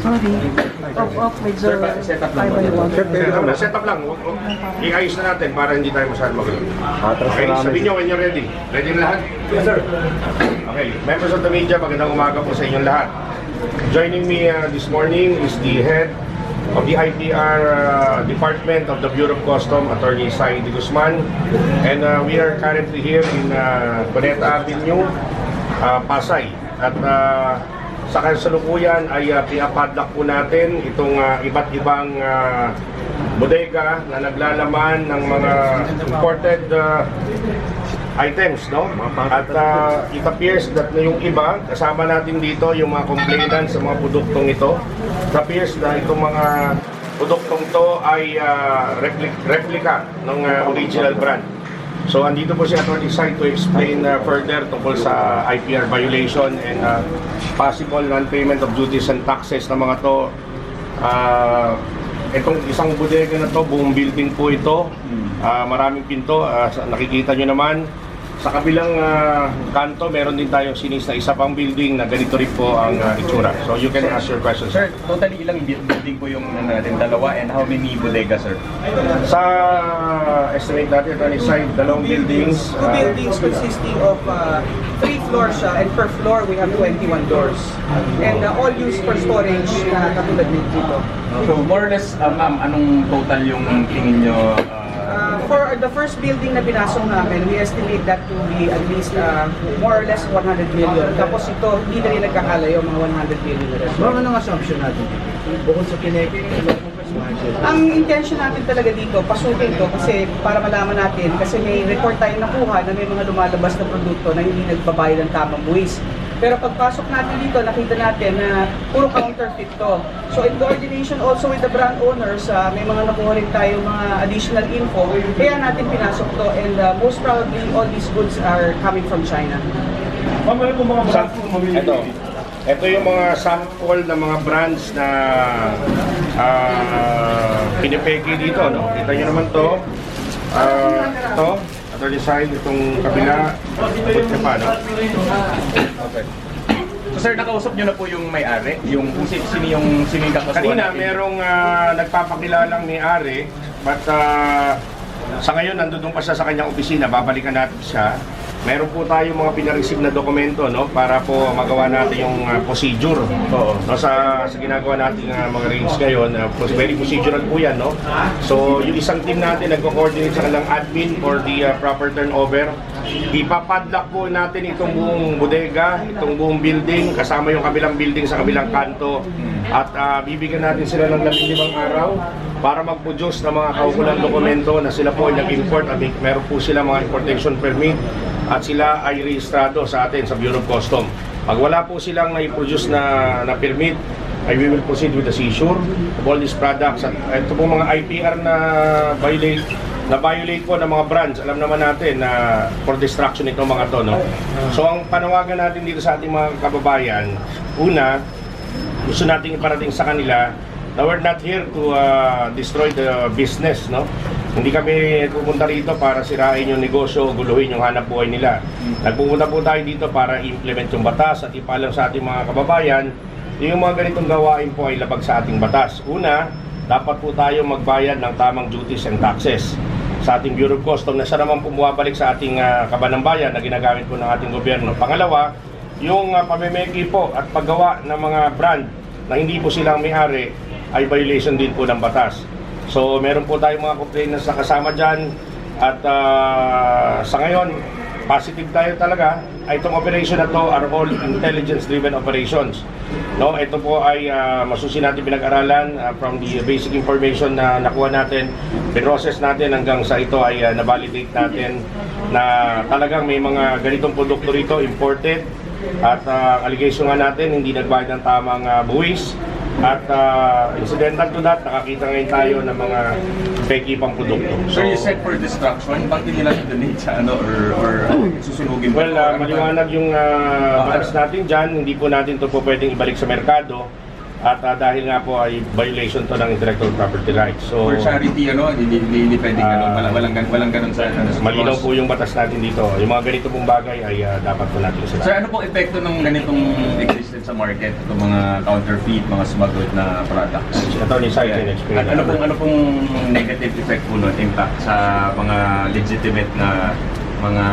Sorry. Off, medyo Set up lang. Set up lang. I-ayos na natin para hindi tayo masyadong magulo. Okay, sabihin nyo when you're ready. Ready na lahat? Yes, sir. Okay, members of the media, magandang umaga po sa inyong lahat. Joining me this morning is the head of the IPR Department of the Bureau of Customs, Attorney Saidi Guzman. And we are currently here in Cuneta Avenue, Pasay. At sa kasalukuyan ay pinapadlock po natin itong iba't ibang bodega na naglalaman ng mga imported items, no? At it appears that yung iba, kasama natin dito yung mga complainants sa mga produktong ito. It appears na itong mga produktong to ay replica ng original brand. So andito po si Attorney Said to explain further tungkol sa IPR violation and possible non-payment of duties and taxes na mga to. Itong isang bodega na to, buong building po ito, maraming pinto, nakikita nyo naman. Sa kabilang kanto, meron din tayong sinis na isa pang building na ganito rin po ang itsura. So you can ask your questions. Sir, totally ilang building po yung natin? Dalawa, and how many bodega, sir? Sa estimate natin, Attorney Said, dalawang buildings. Two buildings consisting of 3 floors and per floor we have 21 doors. And all used for storage katulad dito. So more or less, ma'am, anong total yung tingin nyo? For the first building na pinasok namin, we estimate that to be at least more or less 100 million. Tapos ito, hindi na rin nagkakalayo, mga 100 million na rin. Baka anong assumption natin? Bukod sa kineke, Ang intention natin talaga dito, pasukin to kasi para malaman natin, kasi may report tayo nakuha na may mga lumalabas na produkto na hindi nagbabayad ng tamang buwis. Pero pagpasok natin dito, nakita natin na puro counterfeit to. So in coordination also with the brand owners, may mga nakuha rin tayo mga additional info. Kaya natin pinasok to, and most probably all these goods are coming from China. Ito yung mga sample ng mga brands na pinipeki dito, no? Kita nyo naman to. Ito, Attorney Said, itong kabila. Ito pa, no? Okay. So sir, nakausap nyo na po yung may-ari? Yung kung sino yung kakasuhan Kanina, natin? merong nagpapakilalang may-ari, but sa ngayon, nandun pa siya sa kanyang opisina, babalikan natin siya. Meron po tayong mga pinareceive na dokumento, no, para po magawa natin yung procedure. No, sa ginagawa natin mga range ngayon, very procedural po yan, no. So yung isang team natin nagko-coordinate sa kanilang admin for the proper turnover. Ipapadlock po natin itong buong bodega, itong buong building, kasama yung kabilang building sa kabilang kanto. At bibigyan natin sila ng 15 araw para mag-produce ng mga kaukulang dokumento na sila po ay nag-import at meron po sila mga importation permit at sila ay rehistrado sa atin sa Bureau of Customs. Pag wala po silang na-produce na permit, we will proceed with the seizure of all these products. At ito po mga IPR na violate po ng mga brands, alam naman natin na for destruction itong mga to, no? So ang panawagan natin dito sa ating mga kababayan, una, gusto nating iparating sa kanila na we're not here to destroy the business, no? Hindi kami pupunta rito para sirain yung negosyo, guluhin yung hanap buhay nila. Nagpupunta po tayo dito para i-implement yung batas at ipaalam sa ating mga kababayan yung mga ganitong gawain po ay labag sa ating batas. Una, dapat po tayo magbayad ng tamang duties and taxes sa ating Bureau of Customs na siya naman po bumabalik sa ating kaban ng bayan na ginagamit po ng ating gobyerno. Pangalawa, yung pamimeki po at paggawa ng mga brand na hindi po silang may-ari ay violation din po ng batas. So meron po tayong mga complainants na kasama dyan at sa ngayon, positive tayo talaga. Itong operation na to are all intelligence-driven operations. No, ito po ay masusi natin pinag-aralan from the basic information na nakuha natin, pinrocess natin hanggang sa ito ay na-validate natin na talagang may mga ganitong produkto rito imported at allegation nga natin hindi nagbayad ng tamang buwis. At incidental to that, nakakita ngayon tayo ng mga peki pang produkto. So, you said for destruction, bakit nila donate sa ano or susunugin? Well, maliwanag yung batas natin dyan, hindi po natin ito po pwedeng ibalik sa merkado. At dahil nga po ay violation to ng intellectual property rights. So, For charity, hindi pwedeng walang ganun sa malinaw po yung batas natin dito. Yung mga ganito pong bagay ay dapat po natin Sir, sila. ano pong epekto ng ganitong existence sa market, itong mga counterfeit, mga smuggled na products? Attorney Sai can explain. Ano pong negative effect po nun, impact sa mga legitimate na mga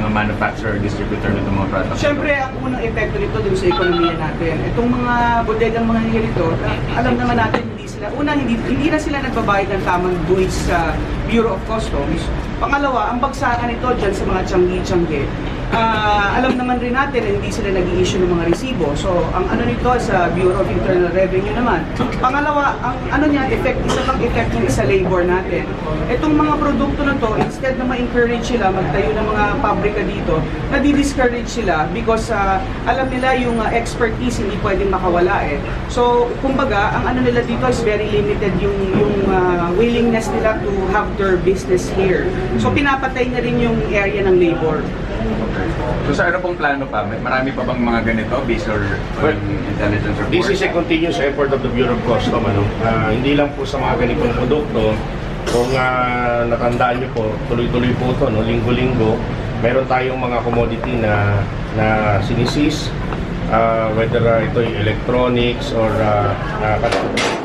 manufacturer, distributor nitong mga products? Siyempre, ang unang epekto nito dun sa ekonomiya natin. Itong mga bodegang mga ganito, alam naman natin hindi na sila nagbabayad ng tamang buwis sa Bureau of Customs. Pangalawa, ang bagsakan nito dyan sa mga tiyanggi-tiyanggi. Alam naman rin natin na hindi sila nag-i-issue ng mga resibo. So, ang ano nito sa Bureau of Internal Revenue naman. Pangalawa, ang ano niya, isa pang effect niya sa labor natin. Itong mga produkto na to, instead na ma-encourage sila magtayo ng mga pabrika dito, nadi-discourage sila because alam nila yung expertise hindi pwedeng makawala eh. So, kumbaga, ang ano nila dito is very limited yung willingness nila to have their business here. So, pinapatay na rin yung area ng labor. So sa ano pong plano pa? Marami pa bang mga ganito based on intelligence report? This is a continuous effort of the Bureau of Customs. Hindi lang po sa mga ganitong produkto. Kung natandaan nyo po, tuloy-tuloy po ito, linggo-linggo, meron tayong mga commodity na sinisis, whether ito yung electronics or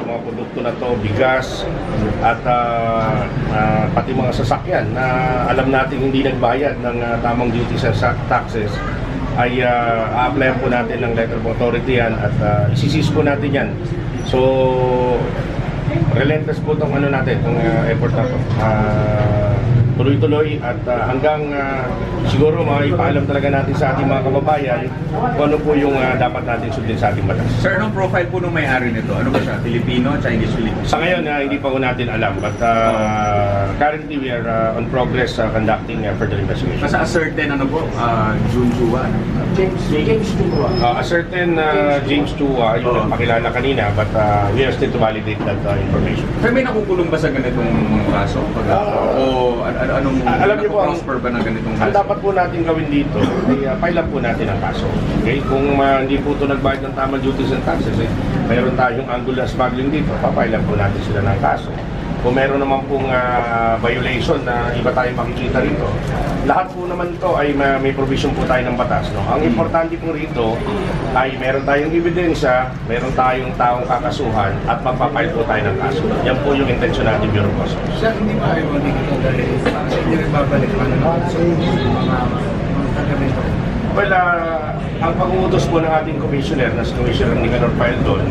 mga produkto na to, bigas, at pati mga sasakyan na alam natin hindi nagbayad ng tamang duties and taxes, ay a-applyan po natin ng letter of authority yan at isisis po natin yan. So, relentless po itong itong effort na to. Tuloy-tuloy at hanggang siguro maipaalam talaga natin sa ating mga kababayan kung ano po yung dapat natin sundin sa ating batas. Sir, anong profile po ng may-ari nito? Ano ba siya? Filipino, Chinese, Filipino? Sa ngayon, hindi pa po natin alam, but currently we are on progress conducting further investigation. Nasa a certain June Chua? James Tua. A certain James Chua, yung nagpakilala kanina, but we are still to validate that information. Sir, may nakukulong ba sa ganitong mga kaso? Alam niyo po, prosper ba ng ganitong ang kaso? dapat po natin gawin dito ay file up po natin ang kaso. Okay? Kung hindi po ito nagbayad ng tamang duties and taxes, mayroon tayong angular smuggling dito, papile up po natin sila ng kaso. Kung meron naman pong violation na iba tayo makikita rito, lahat po naman ito ay may provision po tayo ng batas. No? Ang importante po rito ay meron tayong ebidensya, meron tayong taong kakasuhan at magpapile po tayo ng kaso. Yan po yung intensyon natin, Bureau of Customs. Sir, hindi ba ayaw magiging madali? Kasi hindi rin babalik pa naman sa mga tagamento. Well, ang pag-uutos po ng ating commissioner, na si Commissioner Nicanor Paildon,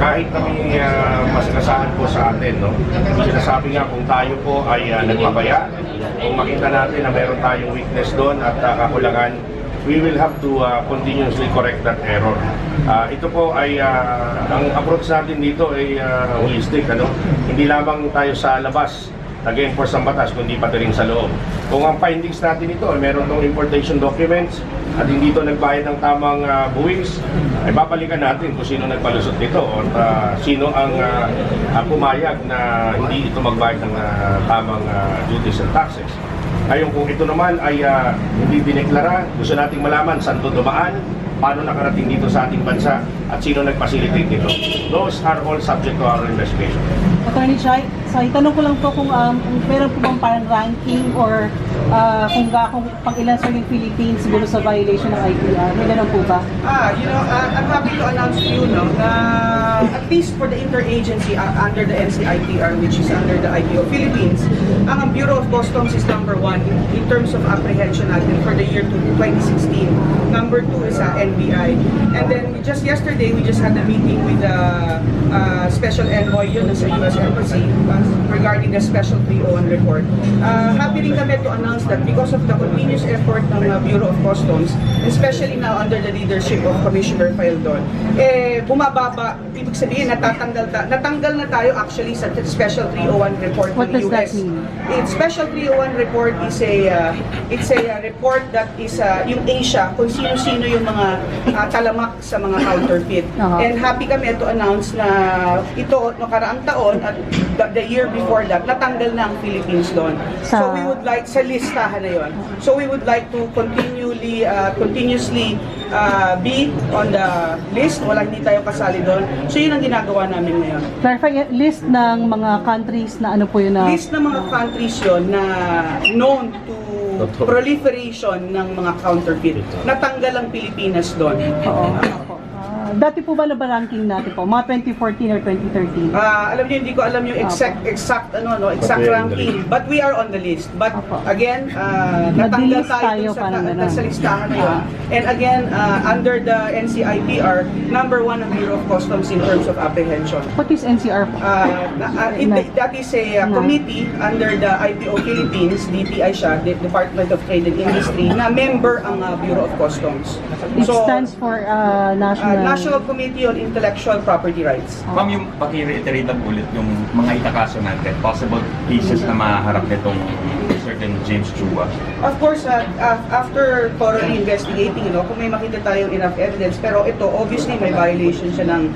kahit kami mas nasahan po sa atin, no? Sinasabi nga kung tayo po ay nagpapaya, kung makita natin na meron tayong weakness doon at kakulangan, we will have to continuously correct that error. Ito po ay, ang approach natin dito ay holistic, Hindi lamang tayo sa labas nag-enforce ang batas, kundi pati rin sa loob. Kung ang findings natin ito, meron tong importation documents at hindi ito nagbayad ng tamang buwis, ay babalikan natin kung sino nagpalusot nito o sino ang pumayag na hindi ito magbayad ng tamang duties and taxes. Ngayon kung ito naman ay hindi dineklara, gusto nating malaman saan ito dumaan, paano nakarating dito sa ating bansa at sino nag-facilitate nito. Those are all subject to our investigation. Attorney Chai, tanong ko lang po kung meron po bang parang ranking or kung pang ilan sa yung Philippines siguro sa violation ng IPR. May ganun po ba? I'm happy to announce to you na at least for the interagency under the NCIPR, which is under the IPO Philippines, ang Bureau of Customs is number 1 in terms of apprehension natin for the year 2016. Number 2 is NBI. And then just yesterday, we just had a meeting with the special envoy yun sa US Embassy regarding the special 301 report. Happy rin kami to announce that because of the continuous effort ng Bureau of Customs, especially now under the leadership of Commissioner Paildon, bumababa, ibig sabihin natanggal na tayo actually sa special 301 report What ng does US. that mean? Special 301 report is it's a report that is yung Asia, kung sino-sino yung mga talamak sa mga counterfeit. And happy kami to announce na ito no karaang taon at the year before that natanggal na ang Philippines doon. So we would like sa listahan na yon. So we would like to continuously be on the list, hindi tayo kasali doon. So yun ang ginagawa namin ngayon. Clarify, list ng mga countries na ano po yun na... List ng mga countries yon na known to proliferation ng mga counterfeit. Natanggal ang Pilipinas doon. Oo. Dati po ba na ba ranking natin po? Mga 2014 or 2013? Alam niyo, hindi ko alam yung exact ranking, but we are on the list. But Opo. again, natanggal Nag-list tayo tayo, dun parang ganun. sa listahan na yun. And again, under the NCIPR, number 1 ang Bureau of Customs in terms of apprehension. What is NCR po? That is a committee under the IPO Philippines, DTI siya, the Department of Trade and Industry, na member ang Bureau of Customs. It stands for National Committee on Intellectual Property Rights. Ma'am, yung paki-reiterate lang ulit yung mga itakaso natin, possible cases na maharap nitong certain James Chua. Of course, after thoroughly investigating, kung may makita tayong enough evidence, pero ito, obviously, may violation siya ng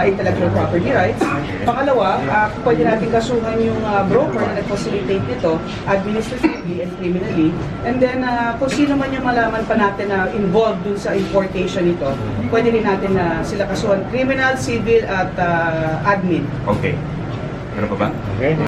intellectual property rights. Pangalawa, pwede natin kasuhan yung broker na nag-facilitate nito administratively and criminally. And then, kung sino man yung malaman pa natin na involved dun sa importation nito, pwede rin natin na sila kasuhan criminal, civil, at admin. Okay. Ano pa ba? Okay.